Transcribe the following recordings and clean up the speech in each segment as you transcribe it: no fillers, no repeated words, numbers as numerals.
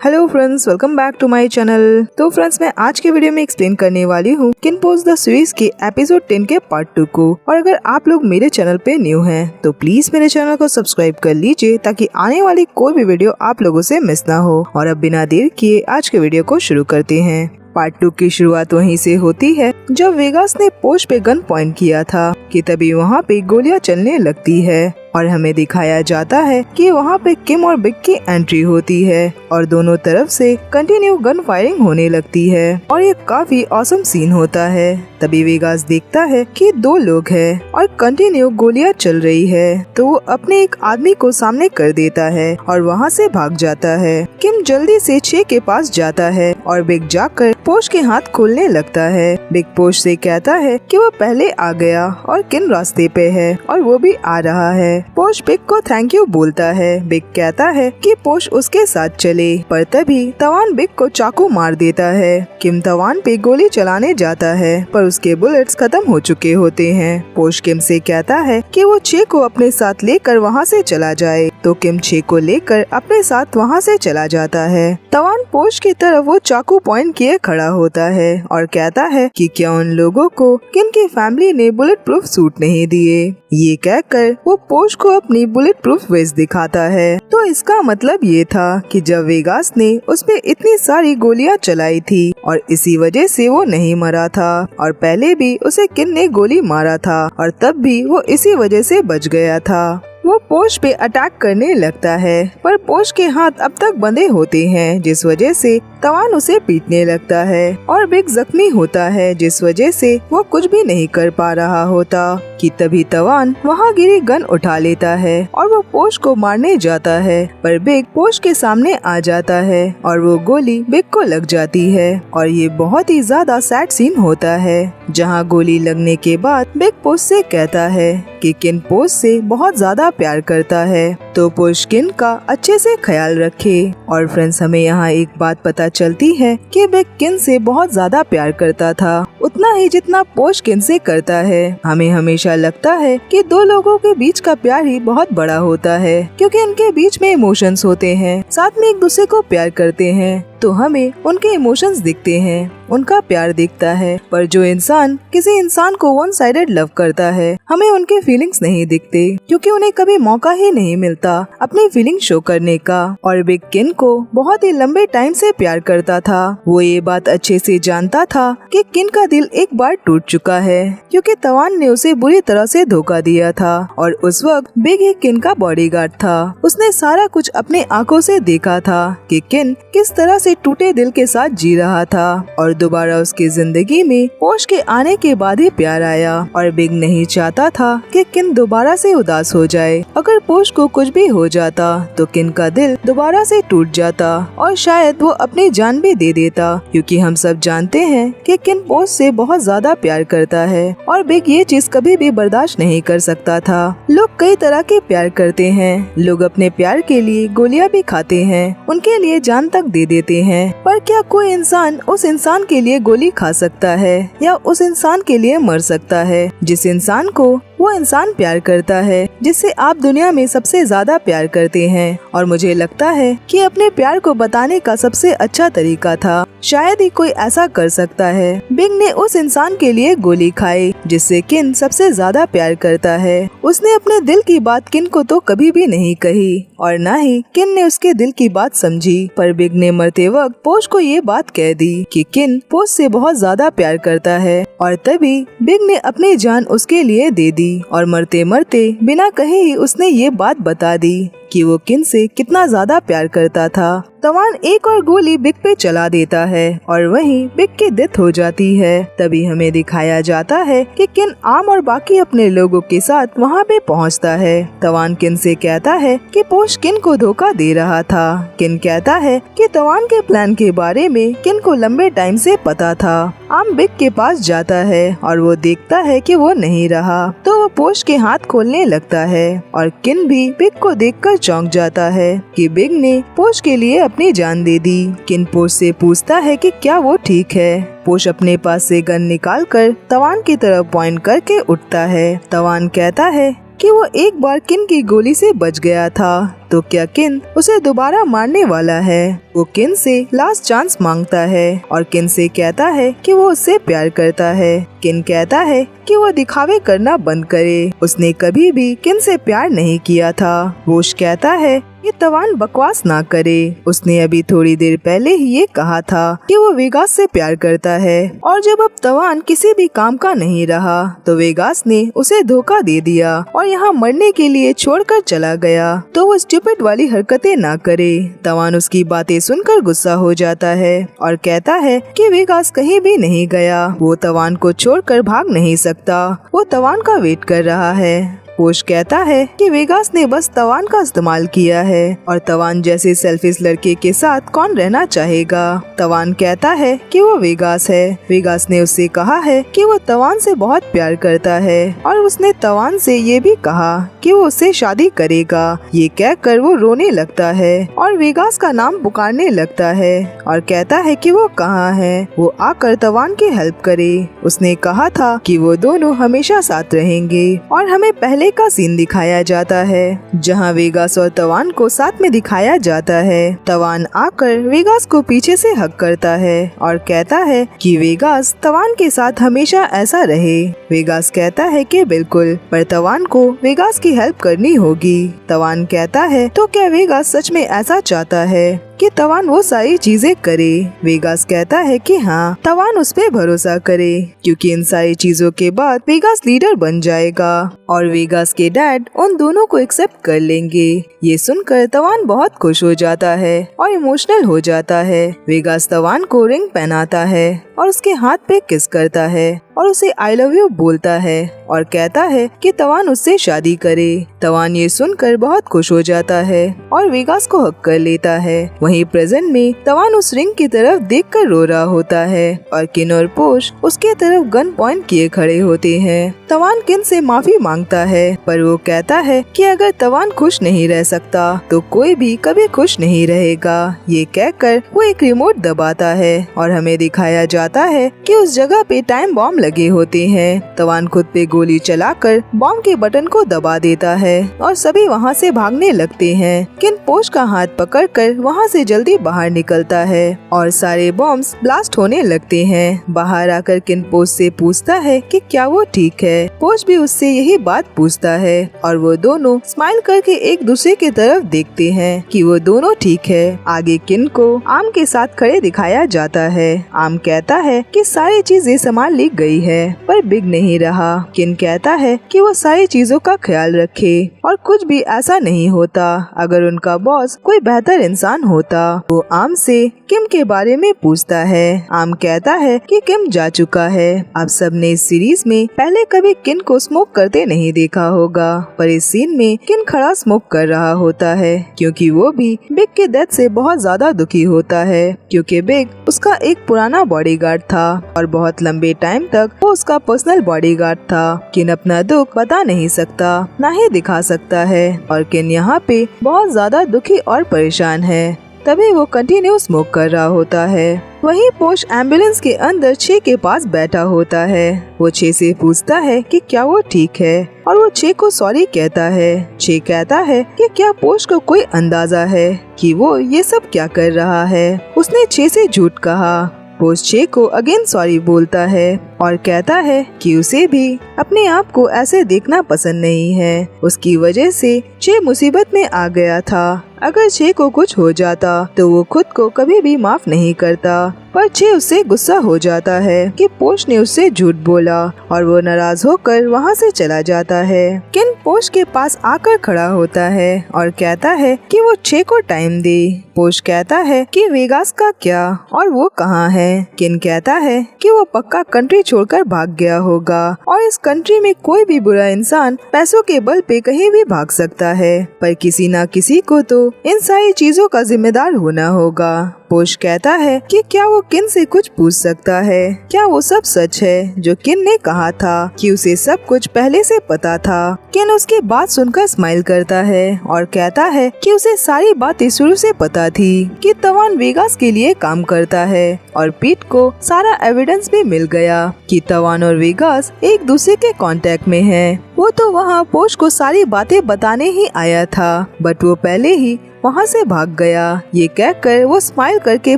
Hello friends, welcome back to my channel. तो friends, मैं आज के वीडियो में एक्सप्लेन करने वाली हूँ किन पोज द सीरीज के एपिसोड 10 के पार्ट 2 को। और अगर आप लोग मेरे चैनल पे न्यू हैं तो प्लीज मेरे चैनल को सब्सक्राइब कर लीजिए ताकि आने वाली कोई भी वीडियो आप लोगों से मिस ना हो। और अब बिना देर किए आज के वीडियो को शुरू करते हैं। पार्ट 2 की शुरुआत वहीं से होती है जब वेगास ने पोश पे गन पॉइंट किया था कि तभी वहाँ पे गोलियां चलने लगती है और हमें दिखाया जाता है कि वहाँ पे किम और बिग की एंट्री होती है और दोनों तरफ से कंटिन्यू गन फायरिंग होने लगती है और ये काफी ऑसम सीन होता है। तभी वेगास देखता है कि दो लोग हैं और कंटिन्यू गोलियां चल रही है तो वो अपने एक आदमी को सामने कर देता है और वहाँ से भाग जाता है। किम जल्दी से चे के पास जाता है और बिग जाकर पोश के हाथ खोलने लगता है। बिग पोश से कहता है कि वो पहले आ गया और किन रास्ते पे है और वो भी आ रहा है। पोश बिग को थैंक यू बोलता है। बिग कहता है कि पोश उसके साथ चले, पर तभी तवान बिग को चाकू मार देता है। किम तवान पे गोली चलाने जाता है पर उसके बुलेट्स खत्म हो चुके होते हैं। पोश किम से कहता है कि वो चे को अपने साथ लेकर वहाँ से चला जाए तो किम चे को लेकर अपने साथ वहाँ से चला जाता है। तवान पोश की तरफ वो चाकू पॉइंट किए खड़ा होता है और कहता है कि क्या उन लोगों को किन की फैमिली ने बुलेट प्रूफ सूट नहीं दिए। ये कहकर वो पोश को अपनी बुलेट प्रूफ वेस्ट दिखाता है। तो इसका मतलब ये था कि जब वेगास ने उस पे इतनी सारी गोलियां चलाई थी और इसी वजह से वो नहीं मरा था और पहले भी उसे किन ने गोली मारा था और तब भी वो इसी वजह से बच गया था। वो पोश पे अटैक करने लगता है पर पोश के हाथ अब तक बंधे होते हैं जिस वजह से तवान उसे पीटने लगता है और बिग जख्मी होता है जिस वजह से वो कुछ भी नहीं कर पा रहा होता कि तभी तवान वहाँ गिरी गन उठा लेता है और वो पोश को मारने जाता है पर बिग पोश के सामने आ जाता है और वो गोली बिग को लग जाती है और ये बहुत ही ज्यादा सैड सीन होता है जहाँ गोली लगने के बाद बिग पोश से कहता है कि किन पोश से बहुत ज्यादा प्यार करता है तो पोश किन का अच्छे से ख्याल रखे। और फ्रेंड्स, हमें यहाँ एक बात पता चलती है कि बिग किन से बहुत ज्यादा प्यार करता था, उतना ही जितना पोश किन से करता है। हमें हमेशा लगता है कि दो लोगों के बीच का प्यार ही बहुत बड़ा होता है क्योंकि इनके बीच में इमोशंस होते हैं, साथ में एक दूसरे को प्यार करते हैं तो हमें उनके इमोशंस दिखते हैं, उनका प्यार दिखता है। पर जो इंसान किसी इंसान को वन साइडेड लव करता है हमें उनके फीलिंग्स नहीं दिखते क्योंकि उन्हें कभी मौका ही नहीं मिलता अपनी फीलिंग शो करने का। और बिग किन को बहुत ही लंबे टाइम से प्यार करता था। वो ये बात अच्छे से जानता था कि किन का दिल एक बार टूट चुका है क्योंकि तवान ने उसे बुरी तरह से धोखा दिया था और उस वक्त बिग ही किन का बॉडीगार्ड था। उसने सारा कुछ अपने आंखों से देखा था कि किन किस तरह से टूटे दिल के साथ जी रहा था और दोबारा उसकी जिंदगी में पोश के आने के बाद ही प्यार आया। और बिग नहीं चाहता था कि किन दोबारा से उदास हो जाए। अगर पोश को कुछ भी हो जाता तो किन का दिल दोबारा से टूट जाता और शायद वो अपनी जान भी दे देता क्योंकि हम सब जानते हैं कि किन पोश से बहुत ज्यादा प्यार करता है और बिग ये चीज कभी भी बर्दाश्त नहीं कर सकता था। लोग कई तरह के प्यार करते हैं, लोग अपने प्यार के लिए गोलियां भी खाते हैं, उनके लिए जान तक दे देते हैं, पर क्या कोई इंसान उस इंसान के लिए गोली खा सकता है या उस इंसान के लिए मर सकता है जिस इंसान को वो इंसान प्यार करता है, जिससे आप दुनिया में सबसे ज्यादा प्यार करते हैं। और मुझे लगता है कि अपने प्यार को बताने का सबसे अच्छा तरीका था शायद ही कोई ऐसा कर सकता है। बिग ने उस इंसान के लिए गोली खाई जिससे किन सबसे ज्यादा प्यार करता है। उसने अपने दिल की बात किन को तो कभी भी नहीं कही और न ही किन ने उसके दिल की बात समझी, पर बिग ने मरते वक्त पोश को ये बात कह दी कि किन पोश से बहुत ज्यादा प्यार करता है और तभी बिग ने अपनी जान उसके लिए दे दी और मरते मरते बिना कहे ही उसने ये बात बता दी कि वो किन से कितना ज्यादा प्यार करता था। तवान एक और गोली बिग पे चला देता है और वहीं बिग की डेथ हो जाती है। तभी हमें दिखाया जाता है कि किन आम और बाकी अपने लोगों के साथ वहाँ पे पहुँचता है। तवान किन से कहता है कि पोश किन को धोखा दे रहा था। किन कहता है कि तवान के प्लान के बारे में किन को लंबे टाइम से पता था। आम बिग के पास जाता है और वो देखता है कि वो नहीं रहा तो वो पोश के हाथ खोलने लगता है और किन भी बिग को देखकर चौंक जाता है कि बिग ने पोश के लिए अपनी जान दे दी। किन पोश से पूछता है कि क्या वो ठीक है। पोश अपने पास से गन निकालकर तवान की तरफ पॉइंट करके उठता है। तवान कहता है कि वो एक बार किन की गोली से बच गया था तो क्या किन उसे दोबारा मारने वाला है। वो किन से लास्ट चांस मांगता है और किन से कहता है कि वो उससे प्यार करता है। किन कहता है कि वो दिखावे करना बंद करे, उसने कभी भी किन से प्यार नहीं किया था। बोश कहता है कि तवान बकवास ना करे, उसने अभी थोड़ी देर पहले ही ये कहा था कि वो वेगास से प्यार करता है और जब अब तवान किसी भी काम का नहीं रहा तो वेगास ने उसे धोखा दे दिया और यहाँ मरने के लिए छोड़कर चला गया, तो वो स्टूपिड वाली हरकतें ना करे। तवान उसकी बातें सुनकर गुस्सा हो जाता है और कहता है कि वेगास कहीं भी नहीं गया, वो तवान को छोड़कर भाग नहीं सकता, वो तवान का वेट कर रहा है। पोश कहता है कि वेगास ने बस तवान का इस्तेमाल किया है और तवान जैसे सेल्फिश लड़के के साथ कौन रहना चाहेगा। तवान कहता है कि वो वेगास है। वेगास ने उससे कहा है कि वो तवान से बहुत प्यार करता है और उसने तवान से ये भी कहा कि वो उससे शादी करेगा। ये कहकर वो रोने लगता है और वेगास का नाम पुकारने लगता है और कहता है कि वो कहाँ है, वो आकर तवान की हेल्प करे। उसने कहा था कि वो दोनों हमेशा साथ रहेंगे और हमें पहले का सीन दिखाया जाता है जहां वेगास और तवान को साथ में दिखाया जाता है। तवान आकर वेगास को पीछे से हक करता है और कहता है कि वेगास तवान के साथ हमेशा ऐसा रहे। वेगास कहता है कि बिल्कुल, पर तवान को वेगास की हेल्प करनी होगी। तवान कहता है तो क्या वेगास सच में ऐसा चाहता है कि तवान वो सारी चीजें करे। वेगास कहता है कि हाँ, तवान उस पे भरोसा करे क्योंकि इन सारी चीजों के बाद वेगास लीडर बन जाएगा और वेगास के डैड उन दोनों को एक्सेप्ट कर लेंगे। ये सुनकर तवान बहुत खुश हो जाता है और इमोशनल हो जाता है। वेगास तवान को रिंग पहनाता है और उसके हाथ पे किस करता है और उसे आई लव यू बोलता है और कहता है कि तवान उससे शादी करे। तवान ये सुनकर बहुत खुश हो जाता है और वेगास को हक कर लेता है। वहीं प्रेजेंट में तवान उस रिंग की तरफ देखकर रो रहा होता है और किन और पोश उसके तरफ गन पॉइंट किए खड़े होते हैं। तवान किन से माफी मांगता है पर वो कहता है कि अगर तवान खुश नहीं रह सकता तो कोई भी कभी खुश नहीं रहेगा। ये कहकर वो एक रिमोट दबाता है और हमें दिखाया जाता है कि उस जगह पे टाइम बॉम्ब लगे होते हैं। तवान खुद पे गोली चलाकर बॉम्ब के बटन को दबा देता है और सभी वहाँ से भागने लगते हैं। किन पोश का हाथ पकड़कर वहाँ से जल्दी बाहर निकलता है और सारे बॉम्ब्स ब्लास्ट होने लगते हैं। बाहर आकर किन पोश से पूछता है कि क्या वो ठीक है। पोश भी उससे यही बात पूछता है और वो दोनों स्माइल करके एक दूसरे की तरफ देखते हैं कि वो दोनों ठीक है। आगे किन को आम के साथ खड़े दिखाया जाता है। आम कहता है कि सारी चीजें संभाल ली गई है पर बिग नहीं रहा। किन कहता है कि वो सारी चीजों का ख्याल रखे और कुछ भी ऐसा नहीं होता अगर उनका बॉस कोई बेहतर इंसान होता। वो आम से किम के बारे में पूछता है। आम कहता है कि किम जा चुका है। आप सबने इस सीरीज में पहले कभी किन को स्मोक करते नहीं देखा होगा पर इस सीन में किन खड़ा स्मोक कर रहा होता है क्योंकि वो भी बिग के डेथ से बहुत ज्यादा दुखी होता है क्योंकि बिग उसका एक पुराना बॉडीगार्ड था और बहुत लंबे टाइम तक वो उसका पर्सनल बॉडीगार्ड था। किन अपना दुख बता नहीं सकता ना ही दिखा सकता है और किन यहाँ पे बहुत ज्यादा दुखी और परेशान है, तभी वो कंटिन्यू स्मोक कर रहा होता है। वहीं पोश एम्बुलेंस के अंदर छे के पास बैठा होता है। वो छे से पूछता है कि क्या वो ठीक है और वो छे को सॉरी कहता है। छे कहता है कि क्या पोश को कोई अंदाजा है कि वो ये सब क्या कर रहा है। उसने छे से झूठ कहा। पोश छे को अगेन सॉरी बोलता है और कहता है कि उसे भी अपने आप को ऐसे देखना पसंद नहीं है। उसकी वजह से छे मुसीबत में आ गया था। अगर छे को कुछ हो जाता तो वो खुद को कभी भी माफ नहीं करता पर छे उससे गुस्सा हो जाता है कि पोश ने उससे झूठ बोला और वो नाराज होकर वहाँ से चला जाता है। किन पोश के पास आकर खड़ा होता है और कहता है कि वो छे को टाइम दे। पोश कहता है कि वेगास का क्या और वो कहाँ है। किन कहता है कि वो पक्का कंट्री छोड़कर भाग गया होगा और इस कंट्री में कोई भी बुरा इंसान पैसों के बल पे कहीं भी भाग सकता है पर किसी न किसी को तो इन सारी चीजों का जिम्मेदार होना होगा। पोश कहता है कि क्या वो किन से कुछ पूछ सकता है, क्या वो सब सच है जो किन ने कहा था कि उसे सब कुछ पहले से पता था। किन उसकी बात सुनकर स्माइल करता है और कहता है कि उसे सारी बातें शुरू से पता थी कि तवान वेगास के लिए काम करता है और पीट को सारा एविडेंस भी मिल गया कि तवान और वेगास एक दूसरे के कांटेक्ट में हैं। वो तो वहाँ पोश को सारी बातें बताने ही आया था, बट वो पहले ही वहाँ से भाग गया। ये कहकर वो स्माइल करके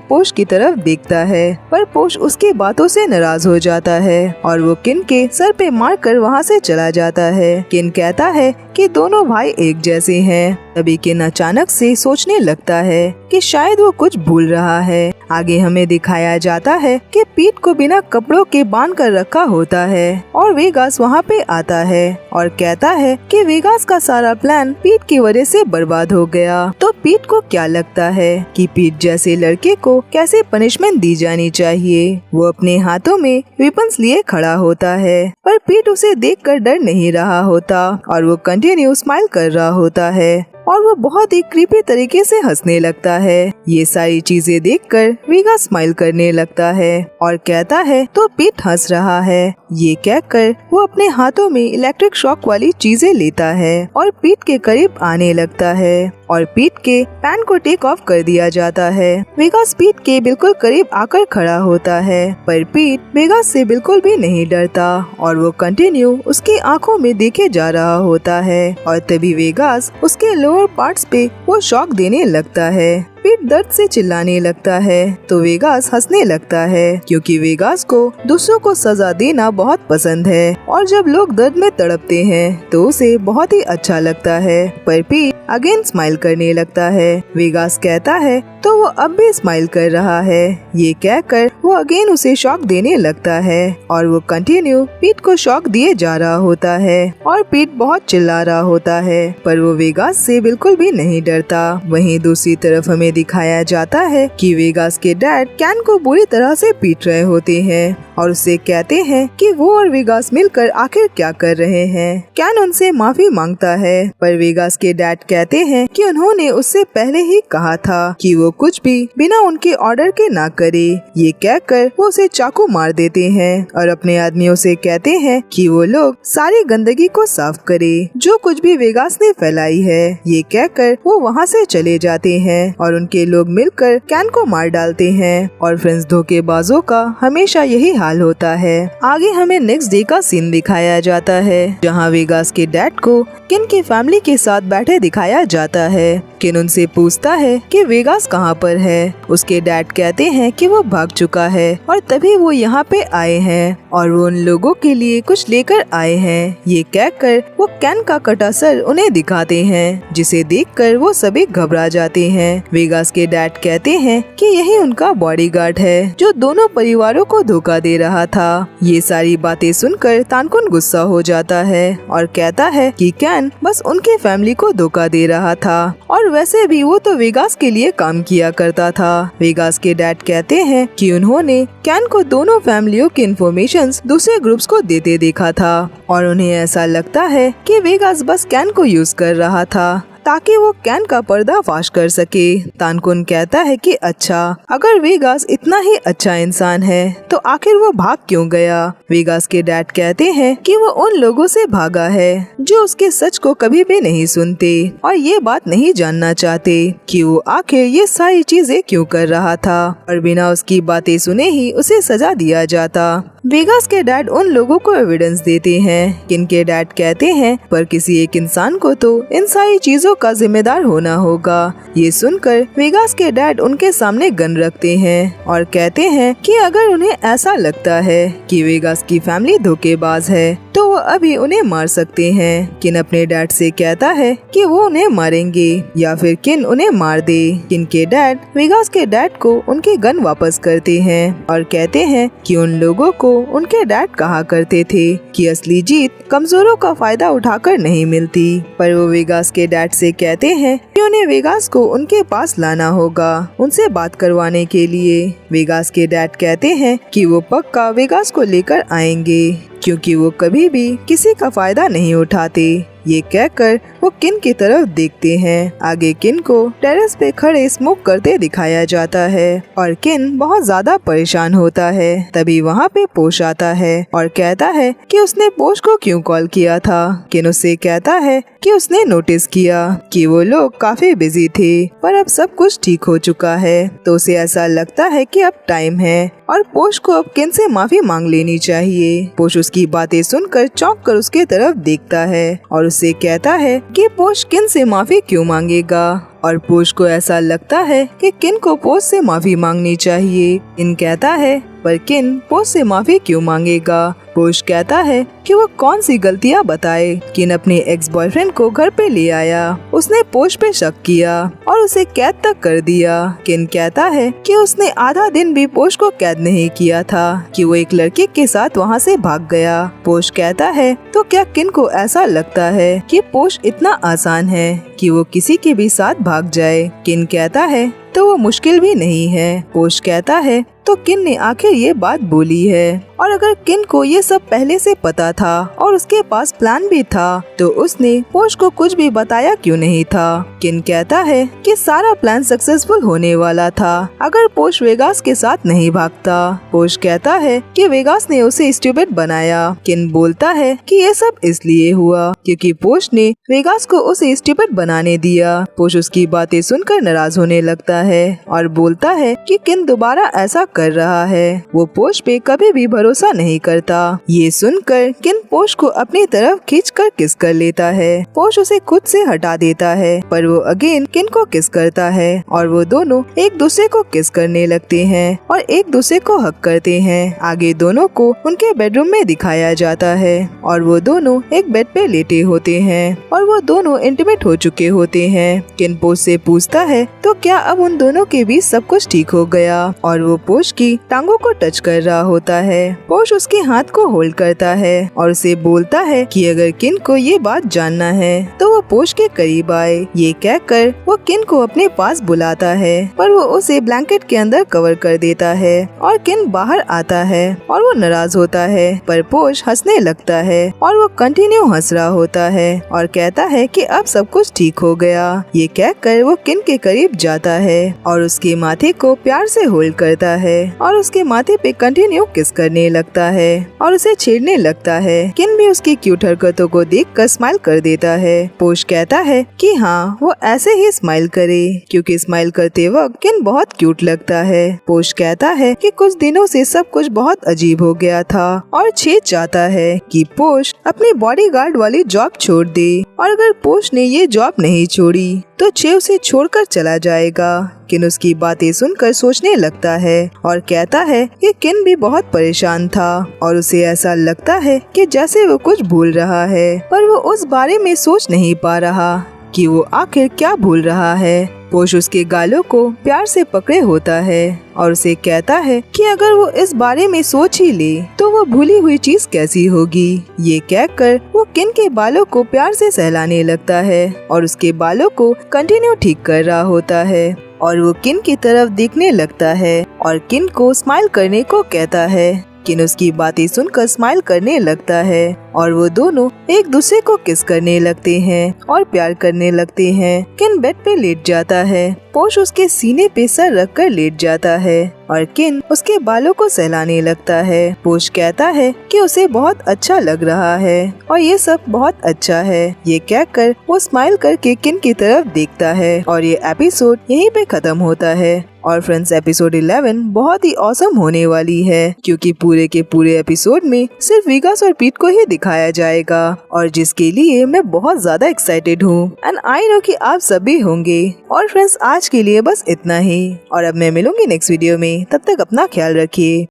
पोश की तरफ देखता है, पर पोश उसकी बातों से नाराज हो जाता है और वो किन के सर पे मारकर वहाँ से चला जाता है। किन कहता है कि दोनों भाई एक जैसे हैं। तभी किन अचानक से सोचने लगता है कि शायद वो कुछ भूल रहा है। आगे हमें दिखाया जाता है कि पीट को बिना कपड़ों के बांध कर रखा होता है और वेगास वहाँ पे आता है और कहता है कि वेगास का सारा प्लान पीट की वजह से बर्बाद हो गया। तो पीट को क्या लगता है कि पीट जैसे लड़के को कैसे पनिशमेंट दी जानी चाहिए। वो अपने हाथों में वेपन्स लिए खड़ा होता है, पर पीट उसे देखकर डर नहीं रहा होता और वो कंटिन्यू स्माइल कर रहा होता है और वो बहुत ही क्रीपी तरीके से हंसने लगता है। ये सारी चीजें देखकर वेगास स्माइल करने लगता है और कहता है तो पीट हंस रहा है। ये कहकर वो अपने हाथों में इलेक्ट्रिक शॉक वाली चीजें लेता है और पीट के करीब आने लगता है और पीट के पैन को टेक ऑफ कर दिया जाता है। वेगास पीट के बिल्कुल करीब आकर खड़ा होता है, पर पीट वेगास से बिल्कुल भी नहीं डरता और वो कंटिन्यू उसकी आंखों में देखे जा रहा होता है और तभी वेगास उसके लोअर पार्ट्स पे वो शॉक देने लगता है। पीट दर्द से चिल्लाने लगता है तो वेगास हंसने लगता है क्योंकि वेगास को दूसरों को सजा देना बहुत पसंद है और जब लोग दर्द में तड़पते हैं तो उसे बहुत ही अच्छा लगता है। पर पीट अगेन स्माइल करने लगता है। वेगास कहता है तो वो अब भी स्माइल कर रहा है। ये कहकर वो अगेन उसे शॉक देने लगता है और वो कंटिन्यू पीट को शॉक दिए जा रहा होता है और पीट बहुत चिल्ला रहा होता है, पर वो वेगास से बिल्कुल भी नहीं डरता। वहीं दूसरी तरफ हमें दिखाया जाता है कि वेगास के डैड कैन को बुरी तरह से पीट रहे होते हैं और उससे कहते हैं कि वो और वेगास मिलकर आखिर क्या कर रहे हैं। कैन उनसे माफी मांगता है, पर वेगास के डैड कहते हैं कि उन्होंने उससे पहले ही कहा था कि वो कुछ भी बिना उनके ऑर्डर के ना करे। ये कहकर वो उसे चाकू मार देते हैं और अपने आदमियों से कहते हैं कि वो लोग सारी गंदगी को साफ करे जो कुछ भी वेगास ने फैलाई है। ये कहकर वो वहाँ से चले जाते हैं और उनके लोग मिलकर कैन को मार डालते हैं और फ्रेंड्स धोखेबाजों का हमेशा यही हाल होता है। आगे हमें नेक्स्ट डे का सीन दिखाया जाता है जहाँ वेगास के डैड को किन की फैमिली के साथ बैठे दिखाया जाता है। किन उनसे पूछता है कि वेगास कहाँ पर है। उसके डैड कहते हैं कि वो भाग चुका है और तभी वो यहाँ पे आए हैं और वो उन लोगों के लिए कुछ लेकर आए हैं। ये कहकर वो कैन का कटा सर उन्हें दिखाते हैं, जिसे देखकर वो सभी घबरा जाते हैं। वेगास के डैड कहते हैं कि यही उनका बॉडीगार्ड है जो दोनों परिवारों को धोखा दे रहा था। ये सारी बातें सुनकर तानकुन गुस्सा हो जाता है और कहता है कि कैन बस उनके फैमिली को धोखा दे रहा था और वैसे भी वो तो वेगास के लिए काम किया करता था। वेगास के डैड कहते हैं कि उन्होंने कैन को दोनों फैमिलियों की इन्फॉर्मेशंस दूसरे ग्रुप्स को देते देखा था और उन्हें ऐसा लगता है कि वेगास बस कैन को यूज कर रहा था ताकि वो कैन का पर्दाफाश कर सके। तानकुन कहता है कि अच्छा, अगर वेगास इतना ही अच्छा इंसान है तो आखिर वो भाग क्यों गया। वेगास के डैड कहते हैं कि वो उन लोगों से भागा है जो उसके सच को कभी भी नहीं सुनते और ये बात नहीं जानना चाहते कि वो आखिर ये सारी चीजें क्यों कर रहा था और बिना उसकी बातें सुने ही उसे सजा दिया जाता। वेगास के डैड उन लोगों को एविडेंस देते हैं। किन के डैड कहते हैं पर किसी एक इंसान को तो इन सारी चीजों का जिम्मेदार होना होगा। ये सुनकर वेगास के डैड उनके सामने गन रखते हैं और कहते हैं कि अगर उन्हें ऐसा लगता है कि वेगास की फैमिली धोखेबाज है तो वो अभी उन्हें मार सकते हैं। किन अपने डैड से कहता है कि वो उन्हें मारेंगे या फिर किन उन्हें मार दे। किन के डैड वेगास के डैड को उनकी गन वापस करते हैं और कहते हैं कि उन लोगों को उनके डैड कहा करते थे कि असली जीत कमजोरों का फायदा उठाकर नहीं मिलती, पर वो वेगास के डैड से कहते हैं कि उन्हें वेगास को उनके पास लाना होगा उनसे बात करवाने के लिए। वेगास के डैड कहते हैं कि वो पक्का वेगास को लेकर आएंगे क्योंकि वो कभी भी किसी का फायदा नहीं उठाते। ये कहकर वो किन की तरफ देखते हैं। आगे किन को टेरेस पे खड़े स्मोक करते दिखाया जाता है और किन बहुत ज्यादा परेशान होता है। तभी वहाँ पे पोश आता है और कहता है कि उसने पोश को क्यों कॉल किया था। किन उससे कहता है कि उसने नोटिस किया कि वो लोग काफी बिजी थे, पर अब सब कुछ ठीक हो चुका है, तो उसे ऐसा लगता है कि अब टाइम है और पोश को अब किन से माफी मांग लेनी चाहिए। पोश उसकी बातें सुनकर चौंक कर उसके तरफ देखता है और उससे कहता है कि पोश किन से माफी क्यों मांगेगा, और पोश को ऐसा लगता है कि किन को पोश से माफी मांगनी चाहिए। किन कहता है पर किन पोश से माफी क्यों मांगेगा। पोश कहता है कि वो कौन सी गलतियाँ बताए। किन अपने एक्स बॉयफ्रेंड को घर पे ले आया, उसने पोश पे शक किया और उसे कैद तक कर दिया। किन कहता है कि उसने आधा दिन भी पोश को कैद नहीं किया था, कि वो एक लड़के के साथ वहाँ से भाग गया। पोश कहता है तो क्या किन को ऐसा लगता है कि पोश इतना आसान है कि वो किसी के भी साथ भाग जाए। किन कहता है तो वो मुश्किल भी नहीं है। पोश कहता है तो किन ने आखिर ये बात बोली है, और अगर किन को ये सब पहले से पता था और उसके पास प्लान भी था, तो उसने पोश को कुछ भी बताया क्यों नहीं था। किन कहता है कि सारा प्लान सक्सेसफुल होने वाला था अगर पोश वेगास के साथ नहीं भागता। पोश कहता है कि वेगास ने उसे स्टूपिड बनाया। किन बोलता है कि ये सब इसलिए हुआ क्योंकि पोश ने वेगास को उसे स्टूपिड बनाने दिया। पोश उसकी बातें सुनकर नाराज होने लगता है और बोलता है कि किन दोबारा ऐसा कर रहा है, वो पोश पे कभी भी भरोसा नहीं करता। ये सुनकर किन पोश को अपनी तरफ खींचकर किस कर लेता है। पोश उसे खुद से हटा देता है, पर वो अगेन किन को किस करता है और वो दोनों एक दूसरे को किस करने लगते हैं और एक दूसरे को हक करते हैं। आगे दोनों को उनके बेडरूम में दिखाया जाता है और वो दोनों एक बेड पे लेटे होते हैं और वो दोनों इंटीमेट हो चुके होते हैं। किन पोश से पूछता है तो क्या अब उन दोनों के बीच सब कुछ ठीक हो गया, और वो पोश की टांगों को टच कर रहा होता है। पोश उसके हाथ को होल्ड करता है और उसे बोलता है कि अगर किन को ये बात जानना है तो वो पोश के करीब आए। ये कहकर वो किन को अपने पास बुलाता है, पर वो उसे ब्लैंकेट के अंदर कवर कर देता है और किन बाहर आता है और वो नाराज होता है, पर पोश हंसने लगता है और वो कंटिन्यू हंस रहा होता है और कहता है कि अब सब कुछ ठीक हो गया। ये कहकर वो किन के करीब जाता है और उसके माथे को प्यार से होल्ड करता है और उसके माथे पे कंटिन्यू किस करने लगता है और उसे छेड़ने लगता है। किन भी उसकी क्यूट हरकतों को देखकर स्माइल कर देता है। पोश कहता है कि हाँ, वो ऐसे ही स्माइल करे क्योंकि स्माइल करते वक्त किन बहुत क्यूट लगता है। पोश कहता है कि कुछ दिनों से सब कुछ बहुत अजीब हो गया था और छेद चाहता है कि पोश अपनी बॉडीगार्ड वाली जॉब छोड़ दे, और अगर पोश ने ये जॉब नहीं छोड़ी तो चे उसे छोड़कर चला जाएगा। किन उसकी बातें सुनकर सोचने लगता है और कहता है कि किन भी बहुत परेशान था और उसे ऐसा लगता है कि जैसे वो कुछ भूल रहा है, पर वो उस बारे में सोच नहीं पा रहा कि वो आखिर क्या भूल रहा है। पोश उसके गालों को प्यार से पकड़े होता है और उसे कहता है कि अगर वो इस बारे में सोच ही ले तो वो भूली हुई चीज कैसी होगी। ये कहकर वो किन के बालों को प्यार से सहलाने लगता है और उसके बालों को कंटिन्यू ठीक कर रहा होता है और वो किन की तरफ देखने लगता है और किन को स्माइल करने को कहता है। किन उसकी बातें सुनकर स्माइल करने लगता है और वो दोनों एक दूसरे को किस करने लगते हैं और प्यार करने लगते हैं। किन बेड पे लेट जाता है, पोश उसके सीने पे सर रखकर लेट जाता है और किन उसके बालों को सहलाने लगता है। पोश कहता है कि उसे बहुत अच्छा लग रहा है और ये सब बहुत अच्छा है। ये कहकर वो स्माइल करके किन की तरफ देखता है और ये एपिसोड यहीं पे खत्म होता है। और फ्रेंड्स, एपिसोड 11 बहुत ही ऑसम होने वाली है क्योंकि पूरे के पूरे एपिसोड में सिर्फ वेगास और पीट को ही दिखाया जाएगा और जिसके लिए मैं बहुत ज्यादा एक्साइटेड हूँ एंड आई नो कि आप सभी होंगे। और फ्रेंड्स, आज के लिए बस इतना ही और अब मैं मिलूंगी नेक्स्ट वीडियो में। तब तक अपना ख्याल रखिए।